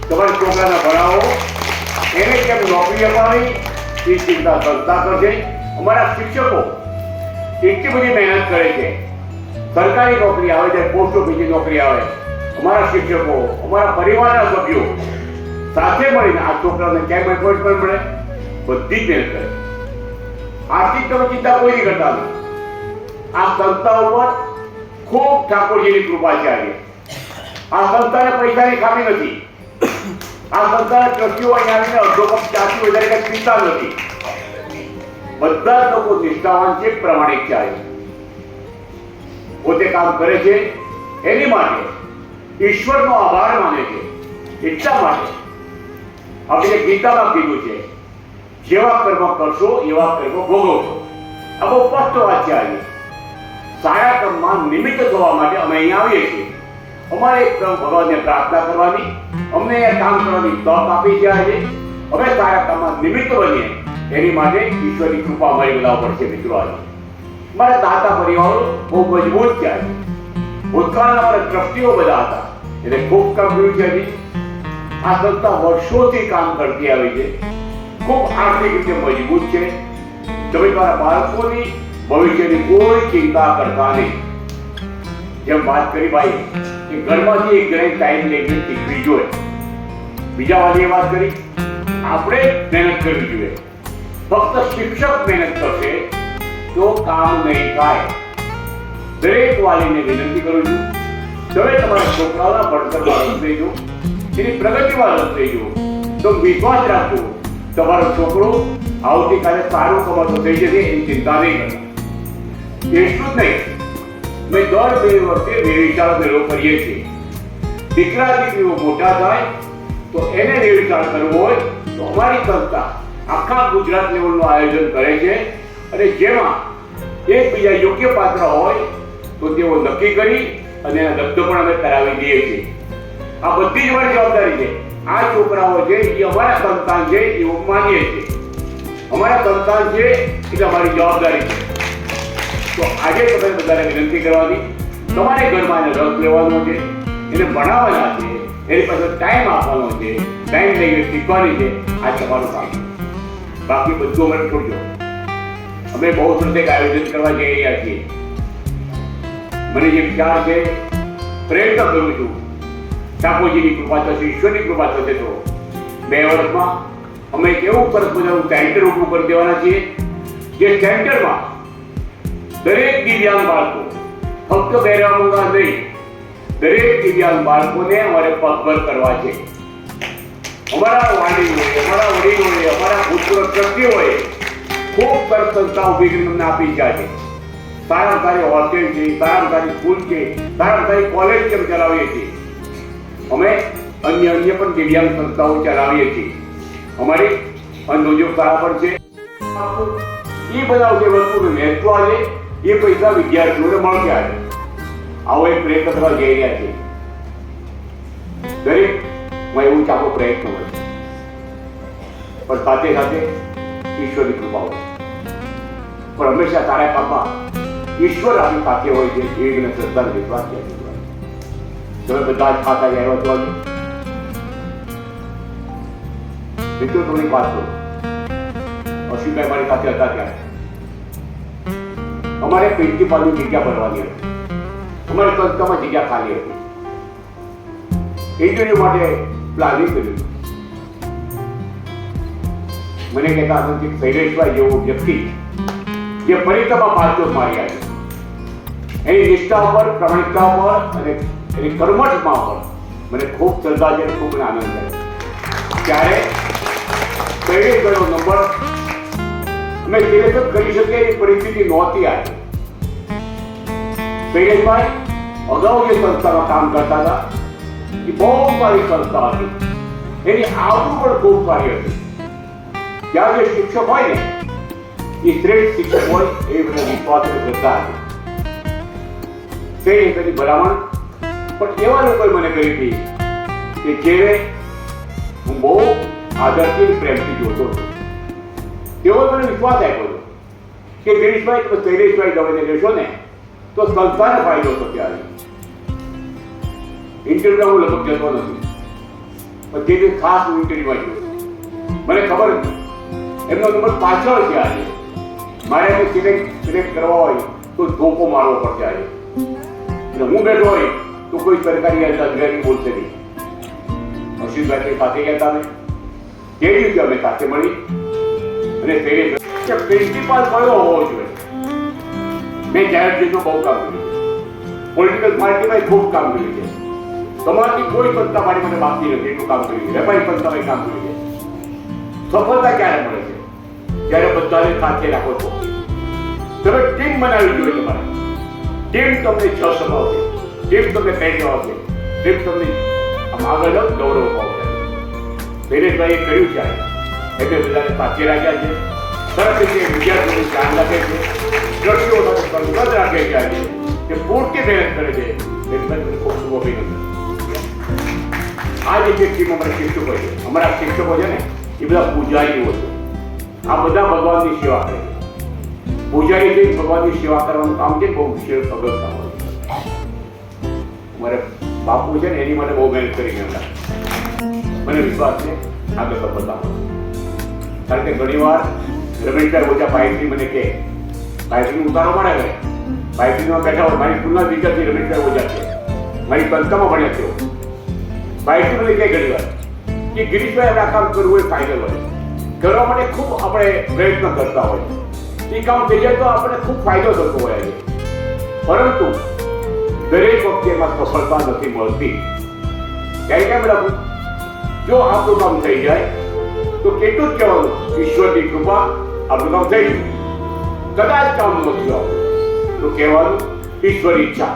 તમારા છોકરાને ભણાવો, એને કેમ નોકરી અપાવી એ ચિંતા સંસ્થા કરશે. અમારા શિક્ષકો એટલી બધી મહેનત કરે છે. સરકારી નોકરી આવે છે, પોસ્ટ ઓફિસની નોકરી આવે, અમારા શિક્ષકો અમારા પરિવારના સભ્યો સાથે મળીને આ છોકરાઓને કેમ એપોઇન્ટમેન્ટ મળે બધી જ મહેનત કરે. આર્થિક તમે ચિંતા કોઈ નહીં કરતા. આ સંસ્થા ઉપર ખૂબ ઠાકોરજીની કૃપા છે. આ સંસ્થાને પૈસાની ખામી નથી. આ સંસ્થાના ટ્રસ્ટીઓ અહીંયા આવીને અડધો કપ ચાથી વધારે કઈ પીતા નથી. બધા જ લોકો નિષ્ઠાવાન છે, પ્રમાણિક છે. પોતે કામ કરે છે એની માટે ઈશ્વરનો આભાર માને છે. એટલા માટે આપણે ગીતામાં કીધું છે જેવા કર્મ કરશો એવા કર્મ ભોગવશો. આ બહુ સ્પષ્ટ વાત છે. આજે સારા કર્મમાં નિમિત્ત થવા માટે અમે અહીંયા આવીએ છીએ. અમારે એક ભગવાનને પ્રાર્થના કરવાની, અમને અહીંયા કામ કરવાની તક આપી છે. આજે અમે સારા કામમાં નિમિત્ત બનીએ એની માટે ઈશ્વરની કૃપા અમારી બધા ઉપર છે. મિત્રો આજે મારા દાતા પરિવારો બહુ મજબૂત છે. ભૂતકાળના અમારા ટ્રસ્ટીઓ બધા હતા એટલે ખૂબ કામ કર્યું છે. હજી આ સંસ્થા વર્ષોથી કામ કરતી આવી છે. ખૂબ આર્થિક રીતે મજબૂત છે. તમે તમારા બાળકોની ભવિષ્યની કોઈ ચિંતા કરતા નહીં. જેમ વાત કરી ભાઈ કે ઘરમાંથી એક જણે ટાઈમ લઈને શીખવી જોઈએ. બીજા વાલીએ વાત કરી આપણે મહેનત કરવી જોઈએ. ફક્ત શિક્ષક મહેનત કરશે તો કામ નહીં થાય. દરેક વાલીને વિનંતી કરું છું તમે તમારા છોકરાઓના ભણતરમાં રસ લેજો, એની પ્રગતિમાં રસ લેજો. તો વિશ્વાસ રાખજો તમારો છોકરો આવતીકાલે સારું કમાતો થઈ જશે એની ચિંતા નહીં કરતા. એટલું જ નહીં, મેં દર 2 વર્ષે વેવિશાળા ભેગો કરીએ છીએ. દીકરા દીકરીઓ મોટા થાય તો એને વેવિશાળ કરવું હોય તો અમારી સંસ્થા આખા ગુજરાત લેવલનું આયોજન કરે છે. અને જેમાં એકબીજા યોગ્ય પાત્ર હોય તો તેઓ નક્કી કરી અને એના લગ્ન પણ અમે કરાવી દઈએ છીએ. આ બધી જ મારી જવાબદારી છે. આ છોકરાઓ છે એ અમારા સંતાન છે એવું માનીએ છીએ. અમારા સંતાન છે એટલે અમારી જવાબદારી છે. તો આજે તમે બધાને વિનંતી કરવાની, તમારે ઘરમાં એને રસ લેવાનો છે, એને ભણાવવાના છે, એની પાસે ટાઈમ આપવાનો છે, ટાઈમ લઈને શીખવાની છે. આ તમારું કામ છે. બાકી બધું અમે છોડજો. અમે બહુ પ્રત્યેક આયોજન કરવા જઈ રહ્યા છીએ. મને જે વિચાર છે પ્રયત્ન કરું છું. ઠાકોરજીની કૃપા થશે, ઈશ્વરની કૃપા થશે તો 2 વર્ષમાં અમે એક એવું સરસ મજાનું સેન્ટર ઊભું કરી દેવાના છીએ જે સેન્ટરમાં દરેક દિવ્યાંગ બાળકો, ફક્ત બેરામોના નહીં, દરેક દિવ્યાંગ બાળકોને અમારે પગભર કરવા છે. અમારા વાલીઓએ, અમારા વડીલોએ, અમારા ભૂતપૂર્વ ટ્રસ્ટીઓએ ખૂબ સરસ સંસ્થા ઊભી કરીને અમને આપી છે. સારામાં સારી હોસ્ટેલ છે, સારામાં સારી સ્કૂલ છે, સારામાં સારી કોલેજ કેમ ચલાવીએ છીએ. અમે અન્ય પણ દિવ્યાંગ સંસ્થાઓ ચલાવીએ છીએ. અમારી અન્નોદ્યોગ શાળા પણ છે. એ બધા જે વસ્તુનું મહત્વ છે એ પૈસા વિદ્યાર્થીઓને મળશે. આજે આવો એક પ્રયત્ન કરવા જઈ રહ્યા છે. દરેકમાં એવું ચાપો પ્રયત્ન હોય પણ સાથે સાથે ઈશ્વરની કૃપા હોય. પણ હંમેશા સારા કામમાં ઈશ્વર આપણી સાથે હોય છે એવી મને શ્રદ્ધા વિશ્વાસ છે. તમે બધા જ ખાતા આવ્યા છો. આજે મિત્રો થોડીક વાત કરું. અશ્વિનભાઈ મારી સાથે હતા ત્યારે અમારે પ્રિન્સિપાલની જગ્યા ભરવાની હતી. અમારી સંસ્થામાં જગ્યા ખાલી હતી. ઇન્ટરવ્યુ માટે પ્લાનિંગ કર્યું. મને કહેતા હતા કે શૈલેષભાઈ જેવો વ્યક્તિ જે પરિક્રમા પાછો મારી આવ્યો, એની નિષ્ઠા ઉપર, પ્રમાણિકતા ઉપર અને એની કર્મઠમાં ઉપર મને ખૂબ શ્રદ્ધા છે, ખૂબ મને આનંદ થાય. ત્યારે શૈલેષભાઈનો નંબર અમે સિલેક્ટ કરી શકીએ એવી પરિસ્થિતિ નહોતી આવી. શૈલેષભાઈ અગાઉ જે સંસ્થામાં કામ કરતા હતા એ બહુ સારી સંસ્થા હતી, એની આવડું પણ ખૂબ સારી હતી. ત્યાં જે શિક્ષક હોય ને એ શ્રેષ્ઠ શિક્ષક હોય એ બધા વિશ્વાસ અને શ્રદ્ધા હતી. તેની ભલામણ પણ એવા લોકોએ મને કરી હતી કે જેને હું બહુ આદરથી પ્રેમથી જોતો હતો. તેઓએ મને વિશ્વાસ આપ્યો હતો કે ગિરીશભાઈ તમે શૈલેષભાઈ દવેને લેશો ને તો સંસ્થાને ફાયદો થશે. ત્યારે ઇન્ટરવ્યુ હું લગભગ જતો નથી, પણ તે ખાસ હું ઇન્ટરવ્યુમાં ગયો. મને ખબર હતી એમનો નંબર પાછળ છે. આજે મારે એને સિલેક્ટ કરવા હોય તો ધોકો મારવો પડશે. આજે એટલે હું બેઠો હોય તો કોઈ સરકારી અધિકારી બોલશે નહીં. અશ્વિનભાઈ સાથે ગયા હતા. તે દિવસે અમે સાથે મળી અને પ્રિન્સિપાલ કયો હોવો જોઈએ. મેં જાહેર જીતમાં બહુ કામ કર્યું, પોલિટિકલ પાર્ટીમાં ખૂબ કામ કર્યું છે. સમાજની કોઈ સંસ્થા મારી મને બાકી નથી એટલું કામ કર્યું છે. વેપારી સંસ્થામાં કામ કર્યું છે. સફળતા ક્યારે મળે છે? જ્યારે બધાને સાથે રાખો છો. તમે ટીમ બનાવવી જોઈએ. તમારે ટીમ તમને છ સમાવશે, ટીમ તમને કઈ જવાબશે, ટીમ તમને આગળ ગૌરવ પાવશે. શૈલેષભાઈએ કર્યું છે એટલે બધાને સાથે રાખ્યા છે. સરસ રીતે વિદ્યાર્થીઓનું ધ્યાન રાખે છે, દ્રષ્ટિઓ સાથે સંબંધ રાખે છે. આજે તે પૂરતી મહેનત કરે છે. શૈલેષભાઈ ખૂબ ખૂબ અભિનંદન. આ જે ટીમ અમારા શિક્ષકો છે, અમારા શિક્ષકો છે ને એ બધા પૂજારીઓ છે. આ બધા ભગવાનની સેવા કરે છે. પૂજારી જે ભગવાનની સેવા કરવાનું કામ છે બહુ વિશેષ અગત્ય હોય છે. મારે બાપુ છે ને એની માટે બહુ મહેનત કરી ગયા. મને વિશ્વાસ છે આગળ સફળતા મળે. કારણ કે ઘણી વાર રમેશભાઈ ઓછા પાઇપથી મને કહે પાઇપથી ઉતારો મળે કરે પાઇપથીમાં બેઠા હોય. મારી સ્કૂલના વિદ્યાર્થી રમેશભાઈ ઓછા છે, મારી સંસ્થામાં ભણ્યા છે. પાઇપથી મને કહે ઘણી વાર કે ગિરીશભાઈ આપણે આ કામ કરવું એ ફાઇનલ હોય. કરવા માટે ખૂબ આપણે પ્રયત્ન કરતા હોય, એ કામ થઈ જાય તો આપણને ખૂબ ફાયદો થતો હોય છે. પરંતુ દરેક વખતે એમાં સફળતા નથી મળતી. ત્યારે કેમ રાખવું? જો આપણું કામ થઈ જાય તો કેટલું જ કહેવાનું ઈશ્વરની કૃપા આપણું કામ થઈ ગયું. કદાચ કામ નથી આવતું તો કહેવાનું ઈશ્વર ઈચ્છા.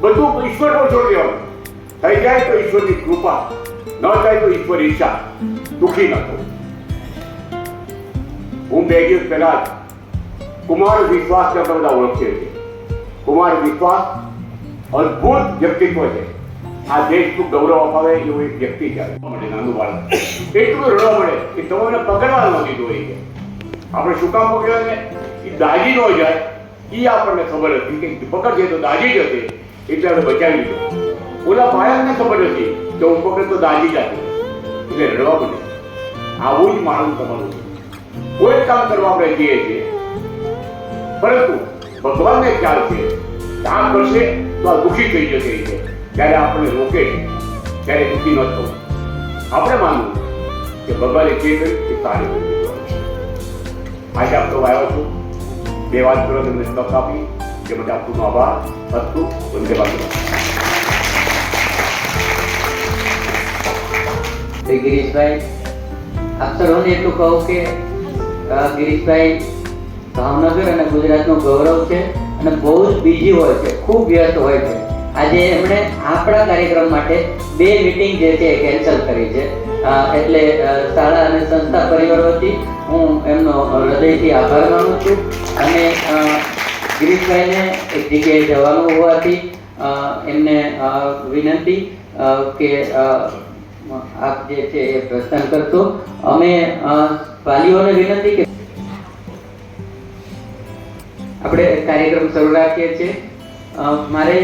બધું ઈશ્વર પર છોડી દેવાનું. થઈ જાય તો ઈશ્વરની કૃપા, ન થાય તો ઈશ્વર ઈચ્છા. દુઃખી ન થવું. હું 2 દિવસ પહેલા જ કુમાર વિશ્વાસને આપણે બધા ઓળખીએ છીએ. કુમાર વિશ્વાસ અદ્ભુત વ્યક્તિત્વ છે. આ દેશનું ગૌરવ અપાવે એવું એક વ્યક્તિ છે. નાનું બાળક એટલું રડવા મળે કે તમે પકડવા નથી દોરી છે. આપણે શું કામ પકડ્યો ને એ દાજી ન જાય એ આપણને ખબર હતી કે પકડશે તો દાજી જશે એટલે આપણે બચાવી લીધો. ઓલા બાળકને ખબર હતી કે હું પકડે તો દાજી જશે એટલે રડવા મળે. આવું જ માનવું તમારું છે. કોઈ કામ કરવા આપણે જઈએ છીએ પરંતુ ભગવાનને ખ્યાલ છે આ કરશે તો આ દુઃખી થઈ જશે છે. ત્યારે આપણે રોકે ત્યારે દુઃખી ન થવું. આપણે માનવું કે ભગવાને જે કર્યું એ સારી કર્યું. આજે આપણો આવ્યો છું 2 વાત કરો તમને તક આપી કે માટે આપનો આભાર. હતું વંદે માતરમ. ગિરીશભાઈ આપ સર્વને એટલું કહું કે ગિરીશભાઈ ભાવનગર અને ગુજરાતનું ગૌરવ છે અને બહુ જ બીજી હોય છે, ખૂબ વ્યસ્ત હોય છે. આજે એમણે આપણા કાર્યક્રમ માટે 2 મીટિંગ જે છે એ કેન્સલ કરી છે. એટલે શાળા અને સંસ્થા પરિવાર વતી હું એમનો હૃદયથી આભાર માનું છું. અને ગિરીશભાઈને એક જગ્યાએ જવાનું હોવાથી એમને વિનંતી કે આપ જે છે એ પ્રસ્થાન કરશો. અમે વાલીઓને વિનંતી કે આપણે કાર્યક્રમ શરૂ રાખીએ છીએ. મારે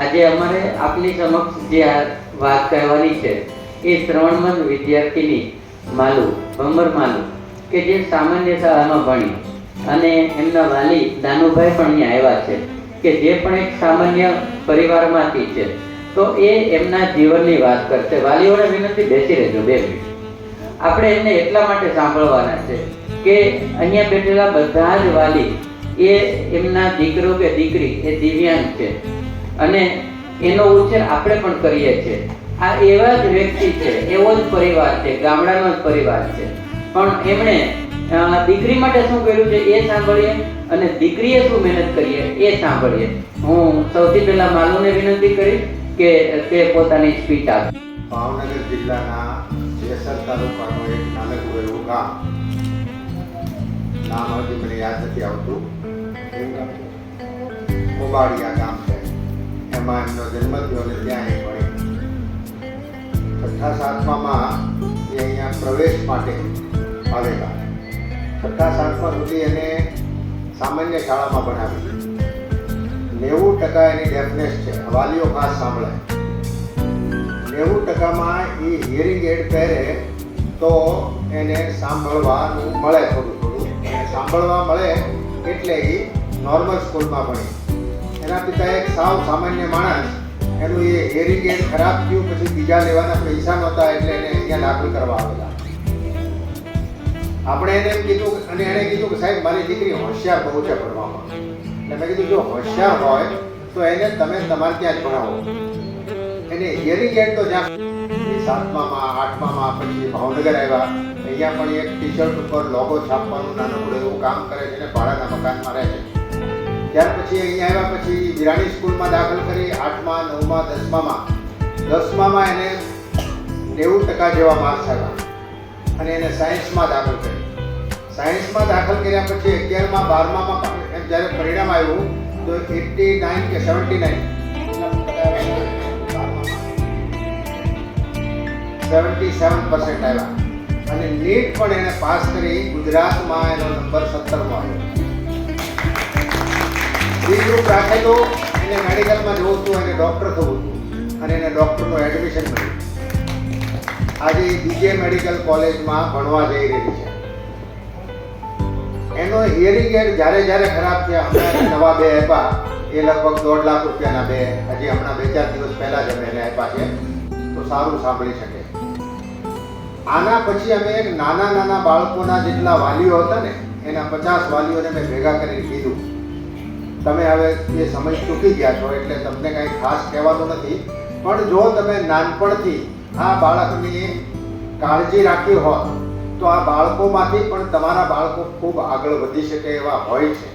આજે અમારે આપની સમક્ષ જે આ વાત કહેવાની છે એ શ્રવણમંદ વિદ્યાર્થીની માલુ ભમર માલુ કે જે સામાન્ય શાળામાં ભણી અને એમના વાલી દાનુભાઈ પણ અહીંયા આવ્યા છે કે જે પણ એક સામાન્ય પરિવારમાંથી છે. તો એ એમના જીવનની વાત કરશે. વાલીઓને વિનંતી બેસી રહેજો 2 મિનિટ. આપણે એમને એટલા માટે સાંભળવાના છે કે અહીંયા બેઠેલા બધા જ વાલી એ એમના દીકરો કે દીકરી એ દિવ્યાંગ છે અને એનો ઉછેર આપણે પણ કરીએ છીએ. આ એવા જ વ્યક્તિ છે, એવો જ પરિવાર છે, ગામડાનો જ પરિવાર છે, પણ એમણે દીકરી માટે શું કર્યું છે એ સાંભળીએ અને દીકરીએ શું મહેનત કરીએ એ સાંભળીએ. હું સૌથી પહેલા માલુને વિનંતી કરીશ કે તે પોતાની સ્પીચ આપે. ભાવનગર જિલ્લાના જેસર તાલુકાનું એક નાનકડું એવું ગામ, નામ હજી મને યાદ નથી આવતું, કોબાડિયા ગામ છે. એમાં એમનો જન્મ થયો અને ત્યાં એ ભણી. 6ઠા 7મામાં એ અહીંયા પ્રવેશ માટે આવેલા. 6ઠા 7મા સુધી એને સામાન્ય શાળામાં ભણાવી. 90% એની ડેફનેસ છે, વાલીઓ ખાસ સાંભળે. 90%માં એ હિયરિંગ એડ પહેરે તો એને સાંભળવાનું મળે, થોડું એને સાંભળવા મળે એટલે એ નોર્મલ સ્કૂલમાં ભણી. એના પિતા એક સાવ સામાન્ય માણસ, એનું એ હિયરિંગ એડ ખરાબ થયું, પછી બીજા લેવાના પૈસા નહોતા એટલે એને અહીંયા દાખલ કરવા આવેલા. આપણે એને એમ કીધું અને એણે કીધું કે સાહેબ મારી દીકરી હોશિયાર બહુ છે ભણવામાં. એટલે મેં કીધું જો હોશિયાર હોય તો એને તમે તમારે ત્યાં જ ભણાવો. એને હિયરિંગ એડ તો જ્યાં 7મામાં 8મામાં પછી ભાવનગર આવ્યા. અહીંયા પણ એક ટી શર્ટ ઉપર લોગો છાપવાનું નાનકડું એવું કામ કરે છે ને ભાડાના મકાનમાં રહે છે. ત્યાર પછી અહીંયા આવ્યા પછી વિરાણી સ્કૂલમાં દાખલ કરી. 8મા 9મા 10મામાં 10મામાં એને 90% જેવા માર્ક્સ આવ્યા અને એને સાયન્સમાં દાખલ કરી. સાયન્સમાં દાખલ કર્યા પછી 11મા 12મામાં એમ જ્યારે પરિણામ આવ્યું તો 89 કે 79 77% આવ્યા અને નીટ પણ એને પાસ કરી. ગુજરાતમાં એનો નંબર 17મો આવ્યો. બીજું રાખેલું એને મેડિકલમાં જવું હતું, એને ડૉક્ટર થવું હતું અને એને ડૉક્ટરનું એડમિશન મળ્યું. આજે બીજે મેડિકલ કોલેજમાં ભણવા જઈ રહી છે. એનો હિયરિંગ એડ જ્યારે ખરાબ થયા, હમણાં નવા 2 આપ્યા, એ લગભગ 1.5 લાખ રૂપિયાના 2 હજી હમણાં 2-4 દિવસ પહેલાં જ અમે એને આપ્યા છે, તો સારું સાંભળી શકે. આના પછી અમે એક નાના બાળકોના જેટલા વાલીઓ હતા ને, એના 50 વાલીઓને મેં ભેગા કરીને કીધું તમે હવે એ સમય ચૂકી ગયા છો એટલે તમને કાંઈ ખાસ કહેવાનું નથી, પણ જો તમે નાનપણથી આ બાળકની કાળજી રાખી હોત તો આ બાળકોમાંથી પણ તમારા બાળકો ખૂબ આગળ વધી શકે એવા હોય છે.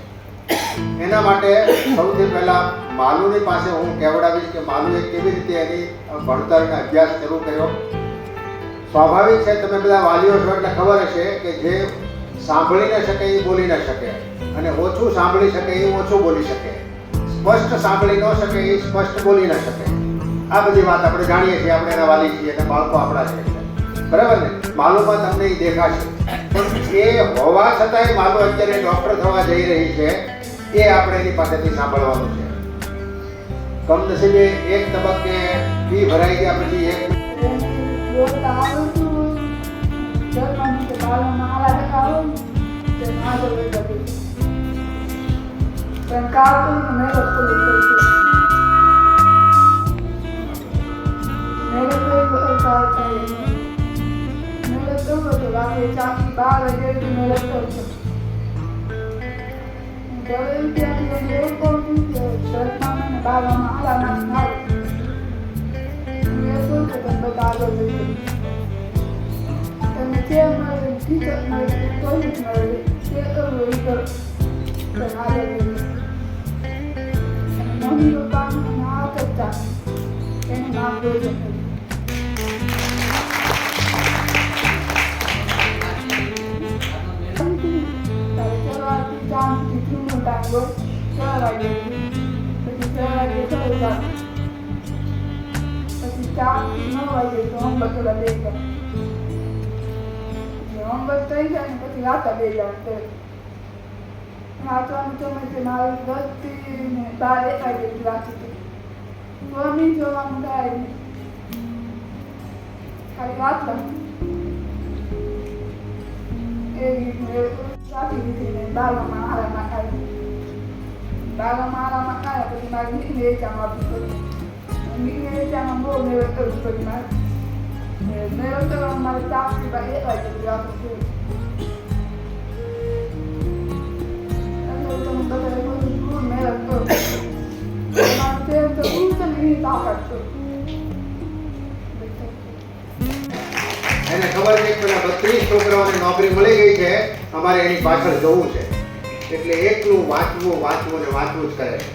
એના માટે સૌથી પહેલાં માલુની પાસે હું કહેવડાવીશ કે માલુએ કેવી રીતે એની ભણતર અને અભ્યાસ શરૂ કર્યો. સ્વાભાવિક છે, તમે બધા વાલીઓ છો એટલે ખબર હશે કે જે સાંભળી ન શકે એ બોલી ન શકે અને ઓછું સાંભળી શકે એ ઓછું બોલી શકે, સ્પષ્ટ સાંભળી ન શકે એ સ્પષ્ટ બોલી ન શકે. આ બધી વાત આપણે જાણીએ છીએ, આપણે એના વાલી છીએ અને બાળકો આપણા છે, બરાબર ને? માલુમાં તમને એ દેખાશે, પણ એ હોવા છતાંય માલુ અત્યારે ડૉક્ટર થવા જઈ રહી છે, એ આપણે એની પાસેથી સાંભળવાનું છે. કમનસીબે એક તબક્કે ફી ભરાઈ ગયા પછી એક મહેનત કરવામાં મારે 4 થી 1 વાગે જવાનું છે. અને તમે બધા ખૂબ મહેનત કરો. મારે તો ઉંચી તાકાત છે. એને ખબર છે કે પેલા 32 છોકરાઓને નોકરી મળી ગઈ છે, અમારે એની પાછળ જવું છે, એટલે એકલું વાંચવું વાંચવું ને વાંચવું જ કરે છે.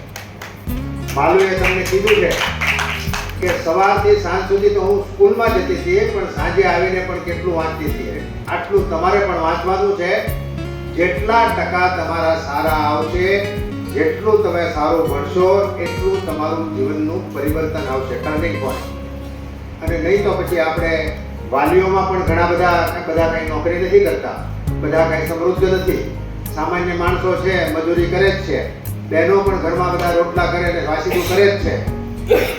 માલુએ તમને કીધું છે કે સવારથી સાંજ સુધી તો હું સ્કૂલમાં જતી હતી, પણ સાંજે આવીને પણ કેટલું વાંચતી હતી. આટલું તમારે પણ વાંચવાનું છે. જેટલા ટકા તમારા સારા આવશે, જેટલું તમે સારું ભણશો, એટલું તમારું જીવનનું પરિવર્તન આવશે, ટર્નિંગ પોઈન્ટ. અને નહીં તો પછી આપણે વાલીઓમાં પણ ઘણા બધા કંઈ નોકરી નથી કરતા, બધા કંઈ સમૃદ્ધ નથી, સામાન્ય માણસો છે, મજૂરી કરે જ છે, બહેનો પણ ઘરમાં બધા રોટલા કરે અને વાસીદું કરે જ છે.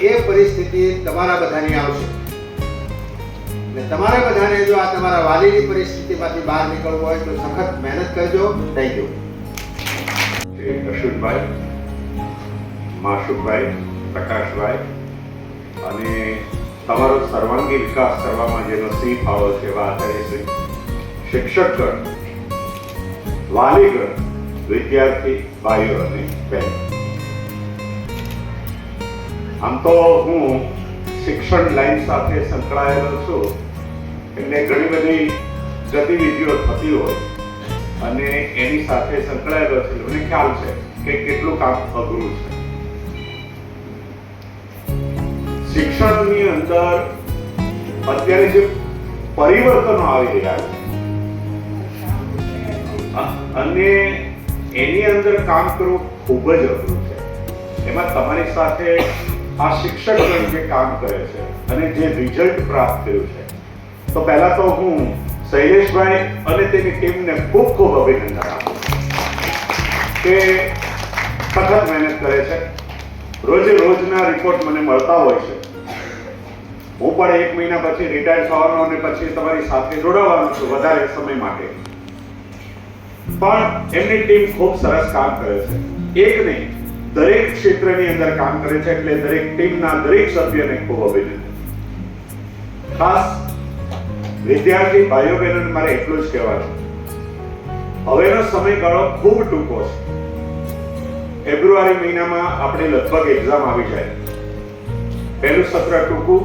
એ પરિસ્થિતિ તમારા બધાની આવશે. ને તમારે બધાને જો આ તમારા વાલીની પરિસ્થિતિમાંથી બહાર નીકળવું હોય તો સખત મહેનત કરજો. Thank you. શ્રી અશ્વિનભાઈ, માશુકભાઈ, પ્રકાશભાઈ અને તમારો સર્વાંગી વિકાસ કરવામાં જેનો સિંહ ફાળો છે એવા આચાર્યશ્રી, શિક્ષકગણ, વાલીગણ, વિદ્યાર્થી ભાઈઓ અને બહેનો. આમ તો હું શિક્ષણ લાઈન સાથે સંકળાયેલો છું, એટલે ઘણી બધી ગતિવિધિઓ થતી હોય અને એની સાથે સંકળાયેલો છે. મને ખ્યાલ છે કે કેટલું કામ અઘરું છે. શિક્ષણની અંદર અત્યારે જે પરિવર્તનો આવી રહ્યા છે અને એની અંદર કામ કરવું ખૂબ જ અઘરું છે. એમાં તમારી સાથે આ શિક્ષકગણ જે કામ કરે છે અને જે રિઝલ્ટ પ્રાપ્ત થયું છે, તો પહેલા તો હું શૈલેષભાઈ અને તેની ટીમને ખૂબ ખૂબ અભિનંદન આપું કે સખત મહેનત કરે છે. રોજે રોજના રિપોર્ટ મને મળતા હોય છે. હું પણ 1 મહિના પછી રિટાયર થવાનો અને પછી તમારી સાથે જોડાવાનો છું વધારે સમય માટે. પણ એમની ટીમ ખૂબ સરસ કામ કરે છે. એક નહીં, દરેક ક્ષેત્રની અંદર કામ કરે છે, એટલે દરેક ટીમના દરેક સભ્યને ખૂબ અભિનંદન. ખાસ વિદ્યાર્થી ભાઈઓ બહેનોને મારે એટલું જ કહેવાનું, હવેનો સમયગાળો ખૂબ ટૂંકો છે. ફેબ્રુઆરી મહિનામાં આપણે લગભગ એક્ઝામ આવી જાય. પહેલું સત્ર ટૂંકું,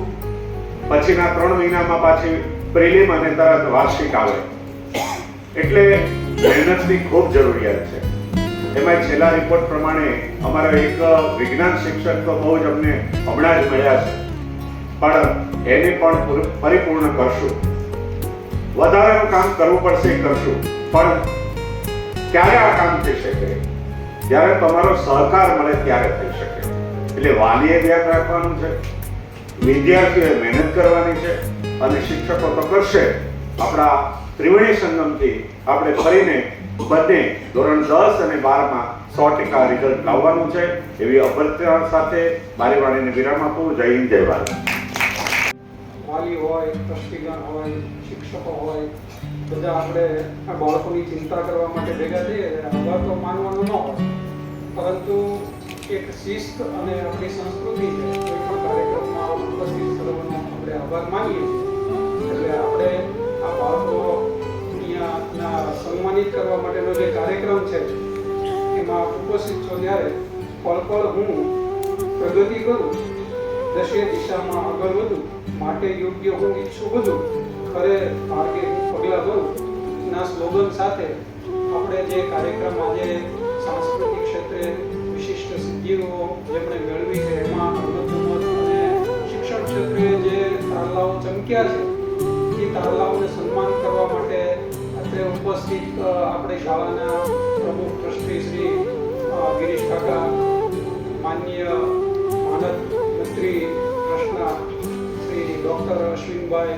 પછીના 3 મહિનામાં પાછી પ્રિલિમ અને તરત વાર્ષિક આવે. એટલે મહેનતની ખૂબ જરૂરિયાત છે. એમાં છેલ્લા રિપોર્ટ પ્રમાણે અમારા એક વિજ્ઞાન શિક્ષક તો બહુ જ અમને હમણાં જ મળ્યા છે, પણ એને પણ પરિપૂર્ણ કરશું. વધારાનું કામ કરવું પડશે, કરશું. પણ ક્યારે આ કામ થઈ શકે? જ્યારે તમારો સહકાર મળે ત્યારે થઈ શકે. એટલે વાલીએ ધ્યાન રાખવાનું છે, વિદ્યાર્થીઓએ મહેનત કરવાની છે અને શિક્ષકો તો કરશે. આપણા ત્રિવેણી સંગમથી આપણે ફરીને બંને ધોરણ 10 અને 12માં 100% રિઝલ્ટ લાવવાનું છે. એવી અભ્યર્થના સાથે મારી વાણીને વિરામ આપું. જય હિન્દ, જય ભારત. વાલી હોય, ટ્રસ્ટીગણ હોય, શિક્ષકો હોય, બધા આપણે આ બાળકોની ચિંતા કરવા માટે ભેગા થઈએ. આભાર તો માનવાનું ન હોય, પરંતુ એક શિસ્ત અને આપણી સંસ્કૃતિ છે. કોઈ પણ કાર્યક્રમમાં ઉપસ્થિત સર્વનો આપણે આભાર માનીએ છીએ. એટલે આપણે આ બાળકો સન્માનિત કરવા માટેનો જે કાર્યક્રમ છે એમાં ઉપસ્થિત છો ત્યારે પળ હું પ્રગતિ કરું, દશે દિશામાં આગળ વધું, માટે યોગ્ય હું ઈચ્છું બધું, ખરે માર્ગે હું પગલાં ભરું ના સ્લોગન સાથે આપણે જે કાર્યક્રમ આજે સાંસ્કૃતિક ક્ષેત્રે વિશિષ્ટ સિદ્ધિઓ જેમણે મેળવી છે એમાં રમતગમત અને શિક્ષણ ક્ષેત્રે જે તારલાઓ ચમક્યા છે એ તારલાઓને સન્માન કરવા માટે ઉપસ્થિત આપણે શાળાના પ્રમુખ ટ્રસ્ટી શ્રી ગિરીશ કાકા, માનનીય માનદ મંત્રી કૃષ્ણ શ્રી ડૉક્ટર અશ્વિનભાઈ,